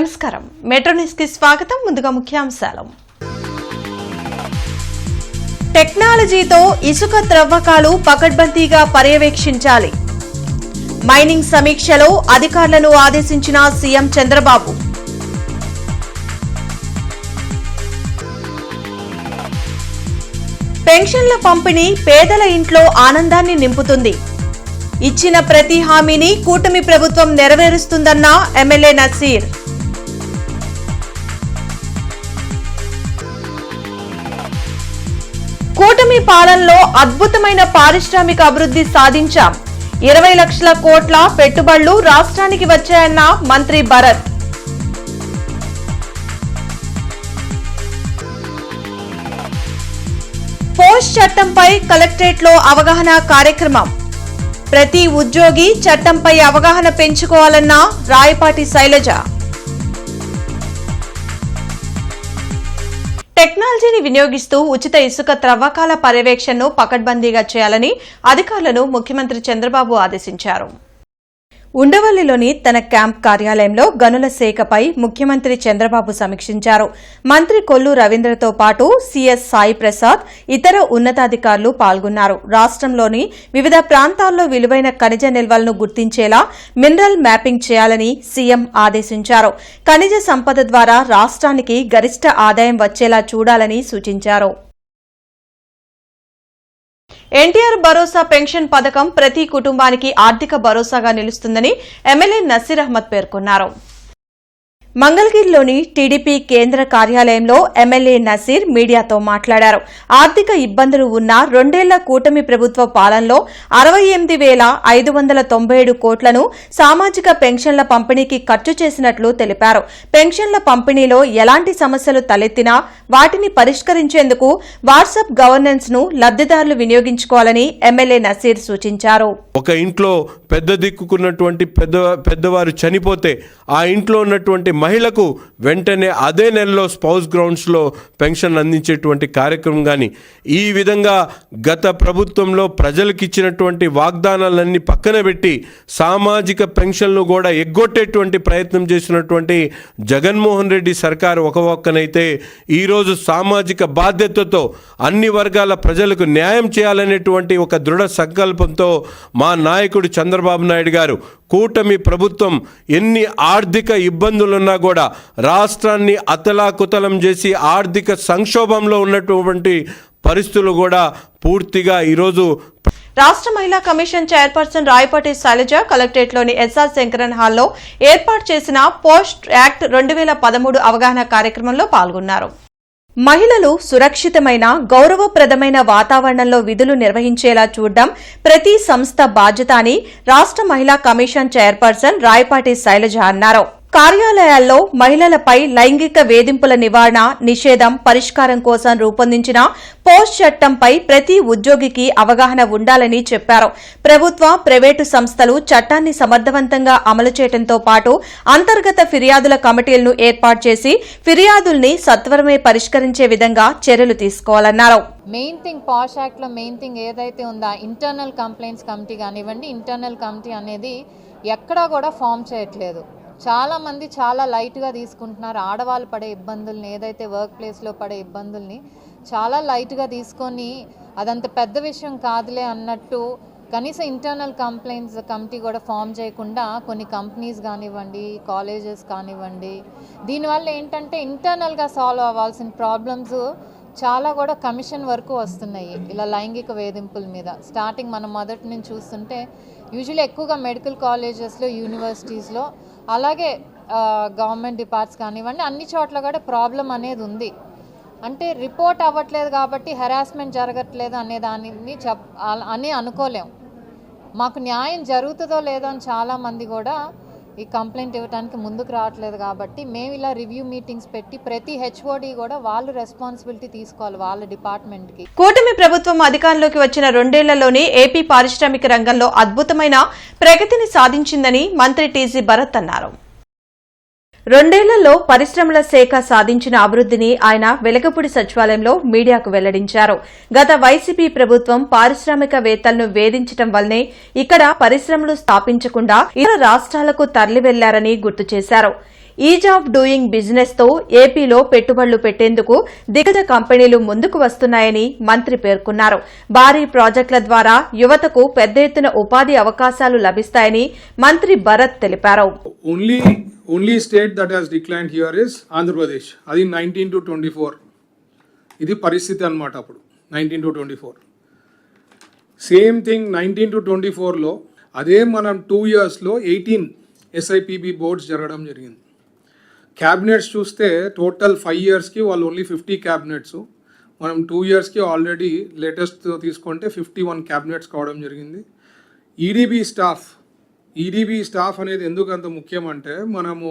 నమస్కారం metro news కి స్వాగతం. ముందుగా ముఖ్యాంశాలు. టెక్నాలజీతో ఇసుక త్రవ్వకాలు పకడ్బందీగా పర్యవేక్షించాలి. మైనింగ్ సమీక్షలో అధికారులను ఆదేశించిన సీఎం చంద్రబాబు. పెన్షన్ల పంపిణీ పేదల ఇంట్లో ఆనందాన్ని నింపుతుంది. ఇచ్చిన ప్రతి హామీని కూటమి ప్రభుత్వం నెరవేరుస్తుందన్న ఎమ్మెల్యే నసీర్. కూటమి పాలనలో అద్భుతమైన పారిశ్రామిక అభివృద్ధి సాధించాం. 20 లక్షల కోట్ల పెట్టుబడులు రాష్ట్రానికి వచ్చాయన్న మంత్రి భరత్. పోస్ట్ చట్టంపై కలెక్టరేట్లో అవగాహన కార్యక్రమం. ప్రతి ఉద్యోగి చట్టంపై అవగాహన పెంచుకోవాలన్న రాయపాటి శైలజ. టెక్నాలజీని వినియోగిస్తూ ఉచిత ఇసుక త్రవ్వకాల పర్యవేక్షణను పకడ్బందీగా చేయాలని అధికారులను ముఖ్యమంత్రి చంద్రబాబు ఆదేశించారు. ఉండవల్లిలోని తన క్యాంప్ కార్యాలయంలో గనుల శాఖపై ముఖ్యమంత్రి చంద్రబాబు సమీక్షించారు. మంత్రి కొల్లు రవీంద్రతో పాటు సీఎస్ సాయి ప్రసాద్, ఇతర ఉన్నతాధికారులు పాల్గొన్నారు. రాష్ట్రంలోని వివిధ ప్రాంతాల్లో విలువైన ఖనిజ నిల్వలను గుర్తించేలా మినరల్ మ్యాపింగ్ చేయాలని సీఎం ఆదేశించారు. ఖనిజ సంపద ద్వారా రాష్ట్రానికి గరిష్ట ఆదాయం వచ్చేలా చూడాలని సూచించారు. ఎన్టీఆర్ భరోసా పెన్షన్ పథకం ప్రతి కుటుంబానికి ఆర్థిక భరోసాగా నిలుస్తుందని ఎమ్మెల్యే నసీర్ అహ్మద్ పేర్కొన్నారు. మంగళగిరిలోని టీడీపీ కేంద్ర కార్యాలయంలో ఎమ్మెల్యే నసీర్ మీడియాతో మాట్లాడారు. ఆర్థిక ఇబ్బందులు ఉన్న 2 ఏళ్ల కూటమి ప్రభుత్వ పాలనలో 68,597 కోట్లను సామాజిక పెన్షన్ల పంపిణీకి ఖర్చు చేసినట్లు తెలిపారు. పెన్షన్ల పంపిణీలో ఎలాంటి సమస్యలు తలెత్తినా వాటిని పరిష్కరించేందుకు వాట్సాప్ గవర్నెన్స్ ను లబ్దిదారులు వినియోగించుకోవాలని ఎమ్మెల్యే నసీర్ సూచించారు. ఒక ఇంట్లో పెద్ద దిక్కుకున్నటువంటి పెద్దవారు చనిపోతే ఆ ఇంట్లో ఉన్నటువంటి మహిళకు వెంటనే అదే నెలలో స్పౌస్ గ్రౌండ్స్లో పెన్షన్ అందించేటువంటి కార్యక్రమం కానీ, ఈ విధంగా గత ప్రభుత్వంలో ప్రజలకు ఇచ్చినటువంటి వాగ్దానాలన్నీ పక్కన పెట్టి సామాజిక పెన్షన్లు కూడా ఎగ్గొట్టేటువంటి ప్రయత్నం చేసినటువంటి జగన్మోహన్ రెడ్డి సర్కారు ఒక పక్కనైతే ఈరోజు సామాజిక బాధ్యతతో అన్ని వర్గాల ప్రజలకు న్యాయం చేయాలనేటువంటి ఒక దృఢ సంకల్పంతో మా నాయకుడు చంద్రబాబు నాయుడు గారు, కూటమి ప్రభుత్వం ఎన్ని ఆర్థిక ఇబ్బందులున్నా కూడా రాష్ట్రాన్ని అతలాకుతలం చేసి ఆర్థిక సంక్షోభంలో ఉన్నటువంటి పరిస్థితులు కూడా పూర్తిగా ఈరోజు రాష్ట్ర మహిళా కమిషన్ చైర్పర్సన్ రాయపాటి శైలజ కలెక్టరేట్లోని ఎస్ఆర్ శంకరన్ హాల్లో ఏర్పాటు చేసిన పోస్ట్ యాక్ట్ 2013 అవగాహన కార్యక్రమంలో పాల్గొన్నారు. మహిళలు సురక్షితమైన గౌరవప్రదమైన వాతావరణంలో విధులు నిర్వహించేలా చూడడం ప్రతి సంస్థ బాధ్యత అని రాష్ట్ర మహిళా కమిషన్ చైర్పర్సన్ రాయపాటి శైలజ అన్నారు. కార్యాలయాల్లో మహిళలపై లైంగిక వేధింపుల నివారణ, నిషేధం, పరిష్కారం కోసం రూపొందించిన పోస్ట్ చట్టంపై ప్రతి ఉద్యోగికి అవగాహన ఉండాలని చెప్పారు. ప్రభుత్వ, ప్రైవేటు సంస్థలు చట్టాన్ని సమర్థవంతంగా అమలు చేయడంతో పాటు అంతర్గత ఫిర్యాదుల కమిటీలను ఏర్పాటు చేసి ఫిర్యాదుల్ని సత్వరమే పరిష్కరించే విధంగా చర్యలు తీసుకోవాలన్నారు. మెయిన్ థింగ్ పాష్ యాక్ట్లో మెయిన్ థింగ్ ఏదైతే ఉందో ఇంటర్నల్ కంప్లైంట్స్ కమిటీ కానివ్వండి, ఇంటర్నల్ కమిటీ అనేది ఎక్కడా కూడా ఫామ్ చేయట్లేదు. చాలామంది చాలా లైట్గా తీసుకుంటున్నారు. ఆడవాళ్ళు పడే ఇబ్బందుల్ని, ఏదైతే వర్క్ ప్లేస్లో పడే ఇబ్బందుల్ని చాలా లైట్గా తీసుకొని అదంత పెద్ద విషయం కాదులే అన్నట్టు కనీసం ఇంటర్నల్ కంప్లైంట్స్ కమిటీ కూడా ఫామ్ చేయకుండా కొన్ని కంపెనీస్ కానివ్వండి, కాలేజెస్ కానివ్వండి, దీనివల్ల ఏంటంటే ఇంటర్నల్గా సాల్వ్ అవ్వాల్సిన ప్రాబ్లమ్స్ చాలా కూడా కమిషన్ వరకు వస్తున్నాయి. ఇలా లైంగిక వేధింపుల మీద స్టార్టింగ్ మనం మొదటి నుంచి చూస్తుంటే యూజువల్లీ ఎక్కువగా మెడికల్ కాలేజెస్లో, యూనివర్సిటీస్లో, అలాగే గవర్నమెంట్ డిపార్ట్స్ కానివ్వండి, అన్ని చోట్ల కూడా ప్రాబ్లం అనేది ఉంది. అంటే రిపోర్ట్ అవ్వట్లేదు కాబట్టి హెరాస్మెంట్ జరగట్లేదు అనే దానిని అని అనుకోలేం. మాకు న్యాయం జరుగుతుందో లేదో అని చాలామంది కూడా ఈ కంప్లైంట్ ఇవ్వడానికి ముందుకు రావట్లేదు. కాబట్టి మేము ఇలా రివ్యూ మీటింగ్స్ పెట్టి ప్రతి హెచ్ఓడి కూడా వాళ్ళు రెస్పాన్సిబిలిటీ తీసుకోవాలి వాళ్ళ డిపార్ట్మెంట్కి. కూటమి ప్రభుత్వం అధికారంలోకి వచ్చిన 2 ఏళ్లలోనే ఏపీ పారిశ్రామిక రంగంలో అద్భుతమైన ప్రగతిని సాధించిందని మంత్రి టీజీ భరత్ అన్నారు. 2 ఏళ్లలో పరిశ్రమల శాఖ సాధించిన అభివృద్ధిని ఆయన వెలగపూడి సచివాలయంలో మీడియాకు వెల్లడించారు. గత వైసీపీ ప్రభుత్వం పారిశ్రామికవేత్తలను వేధించడం వల్లనే ఇక్కడ పరిశ్రమలు స్థాపించకుండా ఇతర రాష్ట్రాలకు తరలి వెళ్లారని గుర్తు చేశారు. ఈజ్ ఆఫ్ డూయింగ్ బిజినెస్ తో ఏపీలో పెట్టుబడులు పెట్టేందుకు దిగ్గజ కంపెనీలు ముందుకు వస్తున్నాయని మంత్రి పేర్కొన్నారు. భారీ ప్రాజెక్టుల ద్వారా యువతకు పెద్ద ఎత్తున ఉపాధి అవకాశాలు లభిస్తాయని మంత్రి భరత్ తెలిపారు. Only state that has declined here is Andhra Pradesh. అది 19 to 24. ఇది పరిస్థితి అన్నమాట. అప్పుడు 19 to 24 సేమ్ థింగ్. 19 to 24లో అదే మనం 2 yearsలో 18 SIPB బోర్డ్స్ జరగడం జరిగింది. క్యాబినెట్స్ చూస్తే టోటల్ 5 yearsకి వాళ్ళు ఓన్లీ 50 క్యాబినెట్స్, మనం 2 yearsకి ఆల్రెడీ లేటెస్ట్ తీసుకుంటే 51 క్యాబినెట్స్ కావడం జరిగింది. ఈడీబీ స్టాఫ్ అనేది ఎందుకు అంత ముఖ్యం అంటే మనము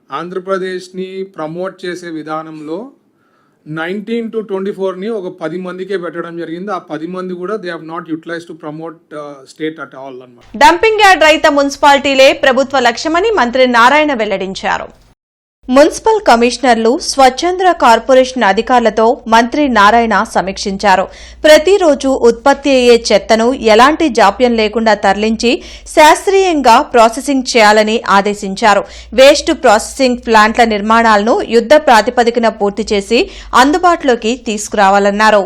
ఆంధ్రప్రదేశ్ని ప్రమోట్ చేసే విధానంలో 19 to 24ని ఒక 10 మందికే పెట్టడం జరిగింది. ఆ 10 మంది కూడా they have not utilize to promote state at all అన్నమాట. డంపింగ్ యార్డ్ రహిత మున్సిపాలిటీలే ప్రభుత్వ లక్ష్యమని మంత్రి నారాయణ వెల్లడించారు. మున్సిపల్ కమిషనర్లు, స్వచ్ఛంద కార్పొరేషన్ అధికారులతో మంత్రి నారాయణ సమీక్షించారు. ప్రతిరోజు ఉత్పత్తి అయ్యే చెత్తను ఎలాంటి జాప్యం లేకుండా తరలించి శాస్త్రీయంగా ప్రాసెసింగ్ చేయాలని ఆదేశించారు. వేస్ట్ ప్రాసెసింగ్ ప్లాంట్ల నిర్మాణాలను యుద్ధ ప్రాతిపదికన పూర్తి చేసి అందుబాటులోకి తీసుకురావాలన్నారు.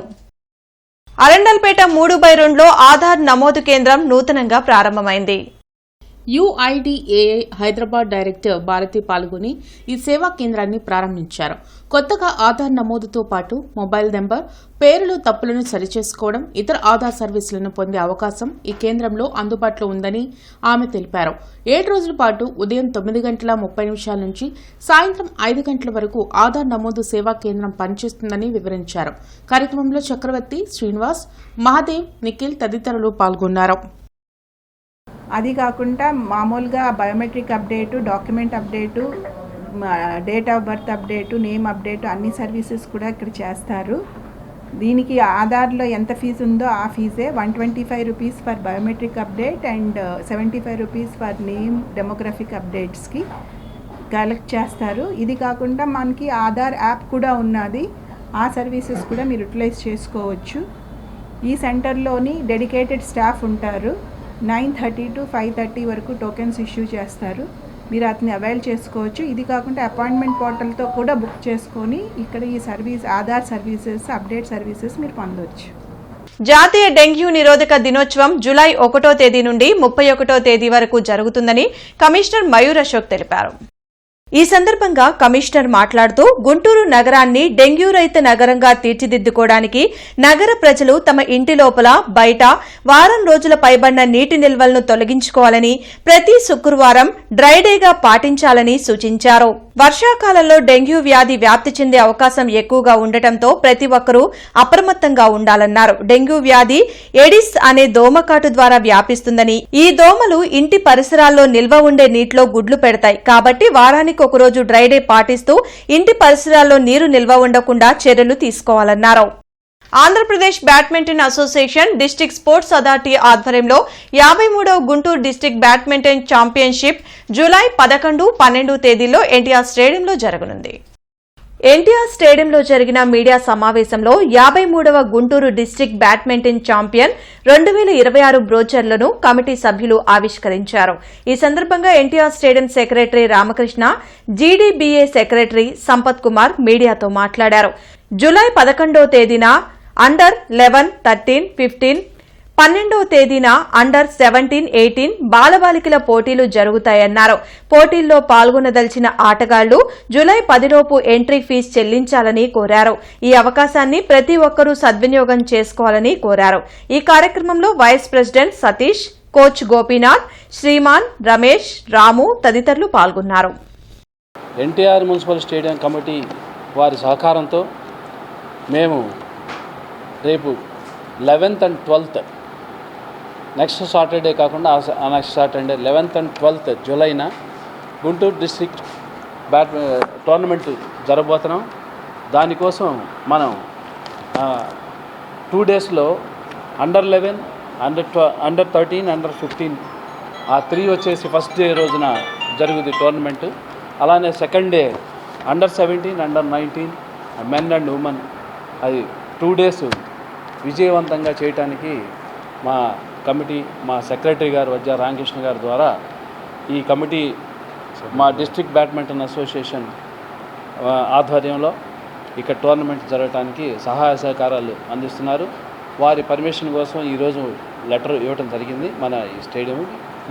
అరండల్పేట 3/2లో ఆధార్ నమోదు కేంద్రం నూతనంగా ప్రారంభమైంది. UIDAI హైదరాబాద్ డైరెక్టర్ భారతి పాల్గొని ఈ సేవా కేంద్రాన్ని ప్రారంభించారు. కొత్తగా ఆధార్ నమోదుతో పాటు మొబైల్ నెంబర్, పేరులో తప్పులను సరిచేసుకోవడం, ఇతర ఆధార్ సర్వీసులను పొందే అవకాశం ఈ కేంద్రంలో అందుబాటులో ఉందని ఆమె తెలిపారు. 7 రోజుల పాటు ఉదయం 9:30 నుంచి సాయంత్రం 5 గంటల వరకు ఆధార్ నమోదు సేవా కేంద్రం పనిచేస్తుందని వివరించారు. కార్యక్రమంలో చక్రవర్తి, శ్రీనివాస్, మహాదేవ్, నిఖిల్ తదితరులు పాల్గొన్నారు. అది కాకుండా మామూలుగా biometric update, document update, date of birth update, name update అన్ని సర్వీసెస్ కూడా ఇక్కడ చేస్తారు. దీనికి ఆధార్లో ఎంత ఫీజు ఉందో ఆ ఫీజే 125 rupees for biometric update and 75 rupees for name demographic అప్డేట్స్కి కలెక్ట్ చేస్తారు. ఇది కాకుండా మనకి ఆధార్ యాప్ కూడా ఉన్నది. ఆ సర్వీసెస్ కూడా మీరు యూటిలైజ్ చేసుకోవచ్చు. ఈ సెంటర్లోని డెడికేటెడ్ స్టాఫ్ ఉంటారు. 9:30 to 5:30 వరకు టోకెన్స్ ఇష్యూ చేస్తారు. మీరు అతన్ని అవైల్ చేసుకోవచ్చు. ఇది కాకుండా అపాయింట్మెంట్ పోర్టల్తో కూడా బుక్ చేసుకొని ఇక్కడ ఈ ఆధార్ సర్వీసెస్, అప్డేట్ సర్వీసెస్ మీరు పొందవచ్చు. జాతీయ డెంగ్యూ నిరోధక దినోత్సవం జూలై 1వ తేదీ నుండి 31వ తేదీ వరకు జరుగుతుందని కమిషనర్ మయూర్ అశోక్ తెలిపారు. ఈ సందర్భంగా కమిషనర్ మాట్లాడుతూ గుంటూరు నగరాన్ని డెంగ్యూ రహిత నగరంగా తీర్చిదిద్దుకోవడానికి నగర ప్రజలు తమ ఇంటి లోపల, బయట వారం రోజుల పైబడిన నీటి నిల్వలను తొలగించుకోవాలని, ప్రతి శుక్రవారం డ్రైడేగా పాటించాలని సూచించారు. వర్షాకాలంలో డెంగ్యూ వ్యాధి వ్యాప్తి చెందే అవకాశం ఎక్కువగా ఉండటంతో ప్రతి ఒక్కరూ అప్రమత్తంగా ఉండాలన్నారు. డెంగ్యూ వ్యాధి ఎడిస్ అనే దోమకాటు ద్వారా వ్యాపిస్తుందని, ఈ దోమలు ఇంటి పరిసరాల్లో నిల్వ ఉండే నీటిలో గుడ్లు పెడతాయి. కాబట్టి వారానికి ఒకరోజు డ్రైడే పాటిస్తూ ఇంటి పరిసరాల్లో నీరు నిల్వ ఉండకుండా చర్యలు తీసుకోవాలన్నారు. Andhra Pradesh badminton association district sports authority ఆధ్వర్యంలో 53వ Guntur district badminton championship July 11, 12 తేదీల్లో ఎన్టీఆర్ స్టేడియంలో జరగనుంది. ఎన్టీఆర్ స్టేడియంలో జరిగిన మీడియా సమావేశంలో 53వ గుంటూరు డిస్టిక్ బ్యాడ్మింటన్ ఛాంపియన్ 2026 బ్రోచర్లను కమిటీ సభ్యులు ఆవిష్కరించారు. ఈ సందర్భంగా NTR stadium secretary Ramakrishna, GDBA secretary Sampath Kumar మీడియాతో మాట్లాడారు. జూలై 11వ తేదీన అండర్ 11, 13, 15, 12వ తేదీన అండర్ 17, 18 బాలబాలికల పోటీలు జరుగుతాయన్నారు. పోటీల్లో పాల్గొనదలిచిన ఆటగాళ్లు జూలై 10లోపు ఎంట్రీ ఫీజు చెల్లించాలని కోరారు. ఈ అవకాశాన్ని ప్రతి ఒక్కరూ సద్వినియోగం చేసుకోవాలని కోరారు. ఈ కార్యక్రమంలో vice president Satish, coach Gopinath, Sriman, Ramesh, Ramu తదితరులు పాల్గొన్నారు. ఎన్టీఆర్ మున్సిపల్ స్టేడియం కమిటీ వారి సహకారంతో మేము రేపు 11th and 12th next Saturday కాకుండా ఆ next Saturday 11th and 12th జూలైన గుంటూరు డిస్ట్రిక్ట్ టోర్నమెంట్ జరగబోతున్నాం. దానికోసం మనం 2 daysలో అండర్ 11, అండర్ 13, అండర్ 15 ఆ 3 వచ్చేసి ఫస్ట్ డే రోజున జరుగుతుంది టోర్నమెంట్. అలానే second day under 17, under 19 men and women అది 2 days విజయవంతంగా చేయడానికి మా కమిటీ, మా సెక్రటరీ గారు వజ్జా రామకృష్ణ గారి ద్వారా ఈ కమిటీ మా డిస్ట్రిక్ట్ బ్యాడ్మింటన్ అసోసియేషన్ ఆధ్వర్యంలో ఇక్కడ టోర్నమెంట్ జరగడానికి సహాయ సహకారాలు అందిస్తున్నారు. వారి పర్మిషన్ కోసం ఈరోజు లెటర్ ఇవ్వడం జరిగింది మన ఈ స్టేడియం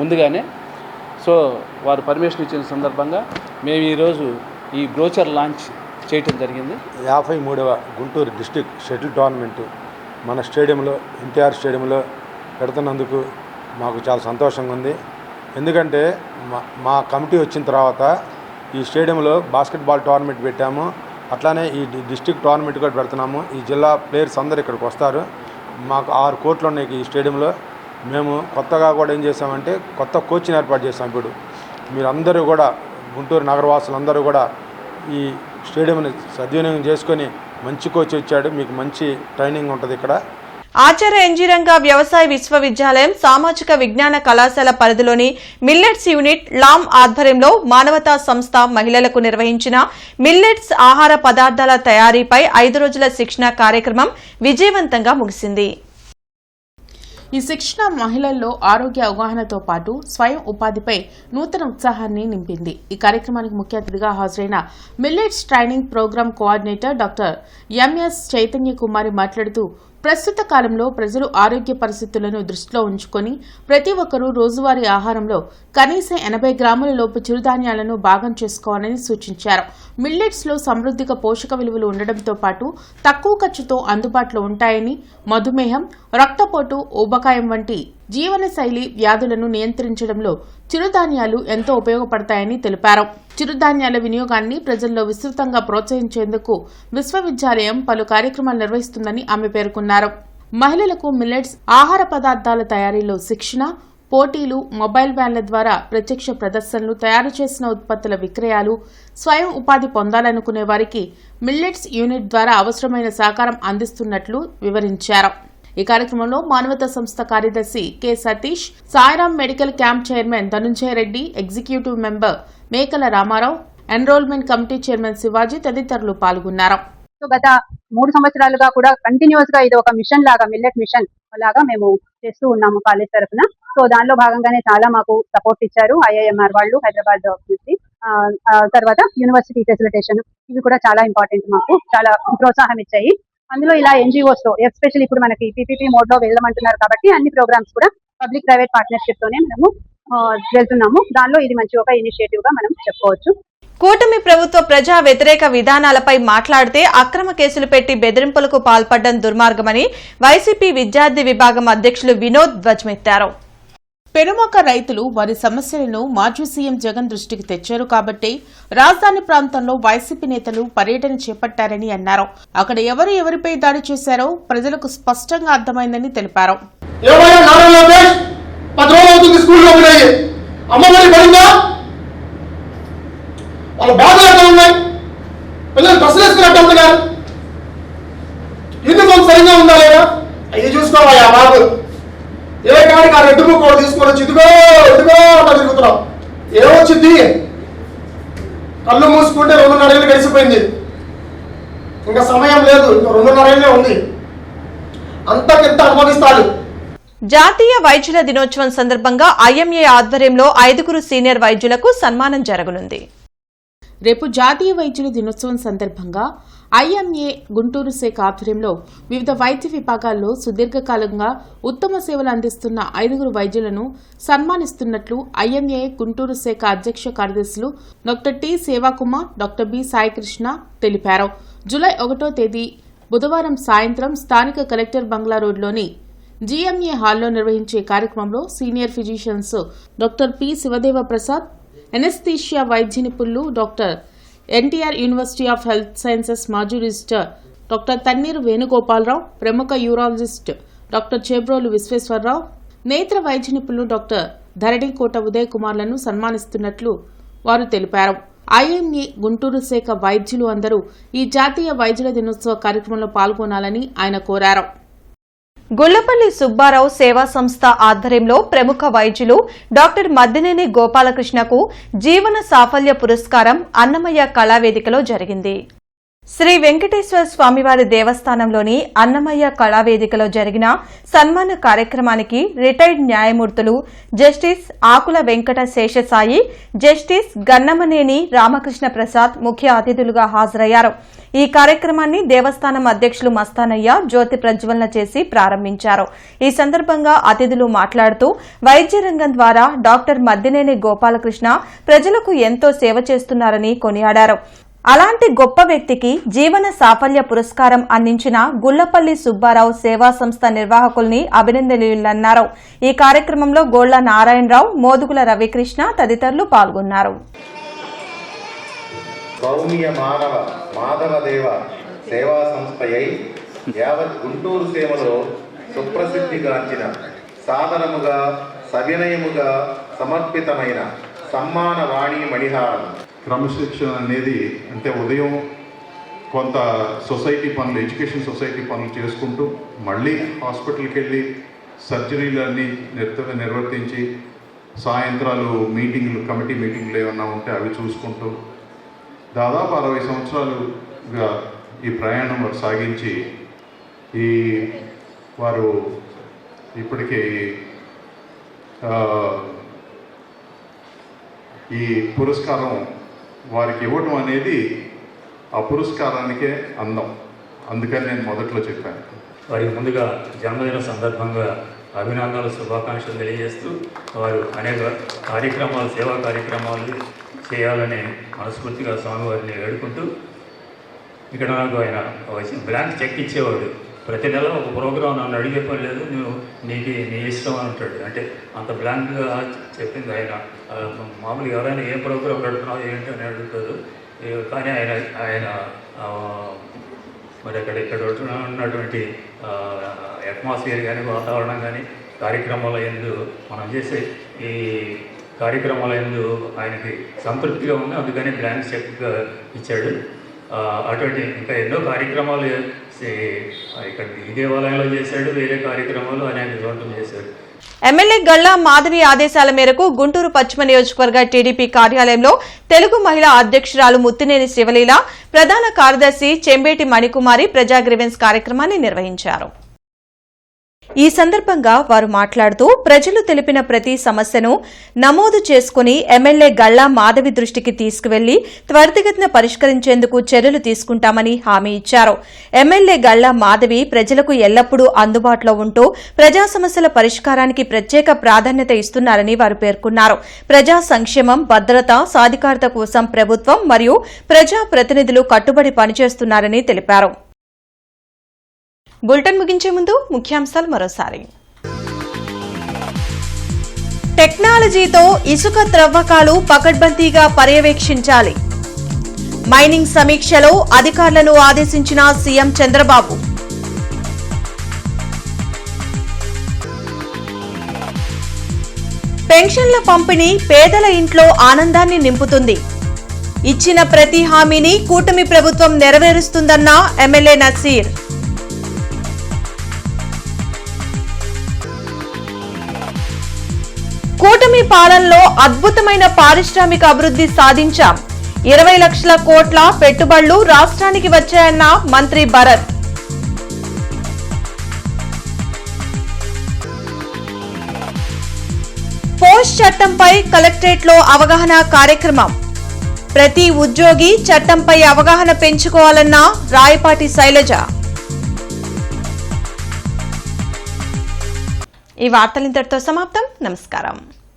ముందుగానే. సో వారు పర్మిషన్ ఇచ్చిన సందర్భంగా మేము ఈరోజు ఈ బ్రోచర్ లాంచ్ చేయటం జరిగింది. 53వ గుంటూరు డిస్ట్రిక్ట్ షటిల్ టోర్నమెంటు మన స్టేడియంలో ఎన్టీఆర్ స్టేడియంలో పెడుతున్నందుకు మాకు చాలా సంతోషంగా ఉంది. ఎందుకంటే మా కమిటీ వచ్చిన తర్వాత ఈ స్టేడియంలో బాస్కెట్బాల్ టోర్నమెంట్ పెట్టాము, అట్లానే ఈ డిస్ట్రిక్ట్ టోర్నమెంట్ కూడా పెడుతున్నాము. ఈ జిల్లా ప్లేయర్స్ అందరూ ఇక్కడికి వస్తారు. మాకు 6 కోట్లు ఉన్నాయి ఈ స్టేడియంలో. మేము కొత్తగా కూడా ఏం చేసామంటే కొత్త కోచ్ని ఏర్పాటు చేసాం. ఇప్పుడు మీరందరూ కూడా గుంటూరు నగరవాసులందరూ కూడా ఈ స్టేడియంని సద్వినియోగం చేసుకొని మంచి కోచ్ వచ్చాడు, మీకు మంచి ట్రైనింగ్ ఉంటుంది ఇక్కడ. ఆచార్య ఎన్జీ రంగా వ్యవసాయ విశ్వవిద్యాలయం సామాజిక విజ్ఞాన కళాశాల పరిధిలోని మిల్లెట్స్ యూనిట్ లామ్ ఆధ్వర్యంలో మానవతా సంస్థ మహిళలకు నిర్వహించిన మిల్లెట్స్ ఆహార పదార్థాల తయారీపై 5 రోజుల శిక్షణ కార్యక్రమం విజయవంతంగా ముగిసింది. ఈ శిక్షణ మహిళల్లో ఆరోగ్య అవగాహనతో పాటు స్వయం ఉపాధిపై నూతన ఉత్సాహాన్ని నింపింది. ఈ కార్యక్రమానికి ముఖ్య అతిథిగా హాజరైన millets training program coordinator doctor M S Chaitanya Kumari మాట్లాడుతూ ప్రస్తుత కాలంలో ప్రజలు ఆరోగ్య పరిస్థితులను దృష్టిలో ఉంచుకొని ప్రతి ఒక్కరూ రోజువారీ ఆహారంలో కనీసం 80 గ్రాముల లోపు చిరుధాన్యాలను భాగం చేసుకోవాలని సూచించారు. మిల్లెట్స్లో సమృద్ధిగా పోషక విలువలు ఉండడంతో పాటు తక్కువ ఖర్చుతో అందుబాటులో ఉంటాయని, మధుమేహం, రక్తపోటు, ఊబకాయం వంటి జీవనశైలి వ్యాధులను నియంత్రించడంలో చిరుధాన్యాలు ఎంతో ఉపయోగపడతాయని తెలిపారు. చిరుధాన్యాల వినియోగాన్ని ప్రజల్లో విస్తృతంగా ప్రోత్సహించేందుకు విశ్వవిద్యాలయం పలు కార్యక్రమాలు నిర్వహిస్తుందని ఆమె పేర్కొన్నారు. మహిళలకు మిల్లెట్స్ ఆహార పదార్థాల తయారీలో శిక్షణ, పోటీలు, మొబైల్ వ్యాన్ల ద్వారా ప్రత్యక్ష ప్రదర్శనలు, తయారు చేసిన ఉత్పత్తుల విక్రయాలు, స్వయం ఉపాధి పొందాలనుకునే వారికి మిల్లెట్స్ యూనిట్ ద్వారా అవసరమైన సహకారం అందిస్తున్నట్లు వివరించారు. ఈ కార్యక్రమంలో మానవతా సంస్థ కార్యదర్శి K Satish, Sairam medical camp chairman Dhanunjaya Reddy, executive member Mekala Rama Rao, enrolment committee chairman Shivaji తదితరులు పాల్గొన్నారు. గత 3 సంవత్సరాలుగా కూడా కంటిన్యూస్ గా ఇది ఒక మిషన్ లాగా, మిల్లెట్ మిషన్ లాగా మేము చేస్తూ ఉన్నాము కాలేజ్ తరఫున. సో దానిలో భాగంగానే చాలా మాకు సపోర్ట్ ఇచ్చారు IIMR వాళ్ళు, హైదరాబాద్ నుంచి. తర్వాత యూనివర్సిటీ ఫెసిలిటేషన్, ఇవి కూడా చాలా ఇంపార్టెంట్, మాకు చాలా ప్రోత్సాహం ఇచ్చాయి. అందులో ఇలా NGOs తో ఎస్పెషల్లీ ఇప్పుడు మనకి PPP మోడ్ లో వెళ్ళమంటున్నారు కాబట్టి అన్ని ప్రోగ్రామ్స్ కూడా పబ్లిక్ ప్రైవేట్ పార్ట్నర్షిప్ తోనే మనము వెళ్తున్నాము. దానిలో ఇది మంచి ఒక ఇనిషియేటివ్ గా మనం చెప్పుకోవచ్చు. కూటమి ప్రభుత్వ ప్రజా వ్యతిరేక విధానాలపై మాట్లాడితే అక్రమ కేసులు పెట్టి బెదిరింపులకు పాల్పడడం దుర్మార్గమని వైసీపీ విద్యార్థి విభాగం అధ్యక్షులు వినోద్ ధ్వజమెత్తారు. పెనుమక రైతులు వారి సమస్యలను మాజీ సీఎం జగన్ దృష్టికి తెచ్చారు కాబట్టి రాజధాని ప్రాంతంలో వైసీపీ నేతలు పర్యటన చేపట్టారని అన్నారు. అక్కడ ఎవరిపై దాడి చేశారో ప్రజలకు స్పష్టంగా అర్థమైందని తెలిపారు. చూసుకోవా బాబు, ఏ కాడికి ఆ రెడ్డి ముక్క తీసుకొని వచ్చి ఇదిగో ఇదిగో అట్లా తిరుగుతున్నాం. ఏమొచ్చింది? కళ్ళు మూసుకుంటే 2.5 ఏళ్ళు గడిచిపోయింది, ఇంకా సమయం లేదు, ఇంకా 2.5 ఏళ్ళే ఉంది, అంతకింత అనుభవిస్తాడు. జాతీయ వైద్యుల దినోత్సవం సందర్భంగా IMA ఆధ్వర్యంలో 5 సీనియర్ వైద్యులకు సన్మానం జరగనుంది. రేపు జాతీయ వైద్యుల దినోత్సవం సందర్భంగా IMA గుంటూరు శాఖ ఆధ్వర్యంలో వివిధ వైద్య విభాగాల్లో సుదీర్ఘకాలంగా ఉత్తమ సేవలు అందిస్తున్న 5 వైద్యులను సన్మానిస్తున్నట్లు IMA గుంటూరు శాఖ అధ్యక్ష కార్యదర్శులు doctor T Sevakumar, doctor B Saikrishna తెలిపారు. జూలై 1వ తేదీ బుధవారం సాయంత్రం స్థానిక కలెక్టర్ బంగ్లా రోడ్లోని GMA హాల్లో నిర్వహించే కార్యక్రమంలో senior physicians doctor P Shivadeva Prasad, anaesthesia వైద్య నిపుణులు doctor NTR university of health sciences మాజీ రిజిస్టర్ డాక్టర్ తన్నీరు వేణుగోపాలరావు, ప్రముఖ యూరాలజిస్ట్ డాక్టర్ చేబ్రోలు విశ్వేశ్వరరావు, నేత్ర వైద్య నిపుణులు డాక్టర్ ధరణికోట ఉదయ్ కుమార్లను సన్మానిస్తున్నట్లు వారు తెలిపారు. IMA గుంటూరు శాఖ వైద్యులు అందరూ ఈ జాతీయ వైద్యుల దినోత్సవ కార్యక్రమంలో పాల్గొనాలని ఆయన కోరారు. గుళ్లపల్లి సుబ్బారావు సేవా సంస్థ ఆధ్వర్యంలో ప్రముఖ వైద్యులు డాక్టర్ మద్దినేని గోపాలకృష్ణకు జీవన సాఫల్య పురస్కారం అన్నమయ్య కళావేదికలో జరిగింది. శ్రీ వెంకటేశ్వర స్వామివారి దేవస్థానంలోని అన్నమయ్య కళావేదికలో జరిగిన సన్మాన కార్యక్రమానికి రిటైర్డ్ న్యాయమూర్తులు జస్టిస్ ఆకుల వెంకట శేషసాయి, జస్టిస్ గన్నమనేని రామకృష్ణ ప్రసాద్ ముఖ్య అతిథులుగా హాజరయ్యారు. ఈ కార్యక్రమాన్ని దేవస్థానం అధ్యక్షులు మస్తానయ్య జ్యోతి ప్రజ్వలన చేసి ప్రారంభించారు. ఈ సందర్భంగా అతిథులు మాట్లాడుతూ వైద్య రంగం ద్వారా డాక్టర్ మద్దినేని గోపాలకృష్ణ ప్రజలకు ఎంతో సేవ చేస్తున్నారని కొనియాడారు. అలాంటి గొప్ప వ్యక్తికి జీవన సాఫల్య పురస్కారం అందించిన గుళ్లపల్లి సుబ్బారావు సేవా సంస్థ నిర్వాహకుల్ని అభినందనీయులన్నారు. ఈ కార్యక్రమంలో గోళ్ల నారాయణరావు, మోదుగుల రవికృష్ణ తదితరులు పాల్గొన్నారు. సౌమ్య మాధవదేవ సేవా సంస్థయై యావత్ గుంటూరు సేవలో సుప్రసిద్ధిగాంచిన సాధనముగా సవినయముగా సమర్పితమైన సమ్మాన వాణి మణిహారం. క్రమశిక్షణ అనేది అంటే ఉదయం కొంత సొసైటీ పనులు, ఎడ్యుకేషన్ సొసైటీ పనులు చేసుకుంటూ మళ్ళీ హాస్పిటల్కి వెళ్ళి సర్జరీలు అన్నీ నిర్వర్తించి సాయంత్రాలు మీటింగ్లు, కమిటీ మీటింగ్లు ఏమన్నా ఉంటే అవి చూసుకుంటూ దాదాపు 60 సంవత్సరాలుగా ఈ ప్రయాణం సాగించి వారు ఇప్పటికే ఈ పురస్కారం వారికి ఇవ్వడం అనేది ఆ పురస్కారానికే అందం. అందుకని నేను మొదట్లో చెప్పాను. వారికి ముందుగా జన్మదిన సందర్భంగా అభినందనలు, శుభాకాంక్షలు తెలియజేస్తూ వారు అనేక కార్యక్రమాలు, సేవా కార్యక్రమాలు చేయాలని మనస్ఫూర్తిగా స్వామివారిని వేడుకుంటూ, ఇక్కడ నాకు ఆయన బ్లాంక్ చెక్ ఇచ్చేవాడు. ప్రతి నెల ఒక ప్రోగ్రాం నన్ను అడిగే పని లేదు, నీ ఇష్టం అని ఉంటాడు. అంటే అంత బ్లాంక్గా చెప్పింది ఆయన. మామూలుగా ఎవరైనా ఏ ప్రోగ్రాం పెడుతున్నావు ఏంటి అని అడుగుతారు. కానీ ఆయన మరి ఇక్కడ ఉన్నటువంటి అట్మాస్ఫియర్ కానీ, వాతావరణం కానీ, కార్యక్రమాల యందు మనం చేసే ఈ కార్యక్రమాల యందు ఆయనకి సంతృప్తిగా ఉంది. అందుకని బ్లాంక్ చెక్గా ఇచ్చాడు. అటువంటి ఇంకా ఎన్నో కార్యక్రమాలు ఇక్కడ ఈ దేవాలయంలో చేశాడు, వేరే కార్యక్రమాలు అనేక చోట్ల చేశాడు. ఎమ్మెల్యే గల్లా మాధవి ఆదేశాల మేరకు గుంటూరు పశ్చిమ నియోజకవర్గ టీడీపీ కార్యాలయంలో తెలుగు మహిళా అధ్యక్షురాలు ముత్తినేని శివలీల, ప్రధాన కార్యదర్శి చెంబేటి మణికుమారి ప్రజా గ్రీవెన్స్ కార్యక్రమాన్ని నిర్వహించారు. ఈ సందర్భంగా వారు మాట్లాడుతూ ప్రజలు తెలిపిన ప్రతి సమస్యను నమోదు చేసుకుని ఎమ్మెల్యే గల్లా మాధవి దృష్టికి తీసుకువెళ్లి త్వరితగతిన పరిష్కరించేందుకు చర్యలు తీసుకుంటామని హామీ ఇచ్చారు. ఎమ్మెల్యే గల్లా మాధవి ప్రజలకు ఎల్లప్పుడూ అందుబాటులో ఉంటూ ప్రజా సమస్యల పరిష్కారానికి ప్రత్యేక ప్రాధాన్యత ఇస్తున్నారని వారు పేర్కొన్నారు. ప్రజా సంక్షేమం, భద్రత, సాధికారత కోసం ప్రభుత్వం మరియు ప్రజా ప్రతినిధులు కట్టుబడి పనిచేస్తున్నారని తెలిపారు. బులెటిన్ ముగించే ముందు ముఖ్యాంశాలు మరోసారి. టెక్నాలజీతో ఇసుక త్రవ్వకాలు పకడ్బందీగా పర్యవేక్షించాలి. మైనింగ్ సమీక్షలో అధికారులను ఆదేశించిన సీఎం చంద్రబాబు. పెన్షన్ల పంపిణీ పేదల ఇంట్లో ఆనందాన్ని నింపుతుంది. ఇచ్చిన ప్రతి హామీని కూటమి ప్రభుత్వం నెరవేరుస్తుందన్న ఎమ్మెల్యే నసీర్. కూటమి పాలనలో అద్భుతమైన పారిశ్రామిక అభివృద్ధి సాధించాం. 20 లక్షల కోట్ల పెట్టుబడులు రాష్ట్రానికి వచ్చాయన్న మంత్రి భరత్. పోస్ట్ చట్టంపై కలెక్టరేట్లో అవగాహన కార్యక్రమం. ప్రతి ఉద్యోగి చట్టంపై అవగాహన పెంచుకోవాలన్న రాయపాటి శైలజ. ఈ వార్తలు ఇంతటితో సమాప్తం. నమస్కారం.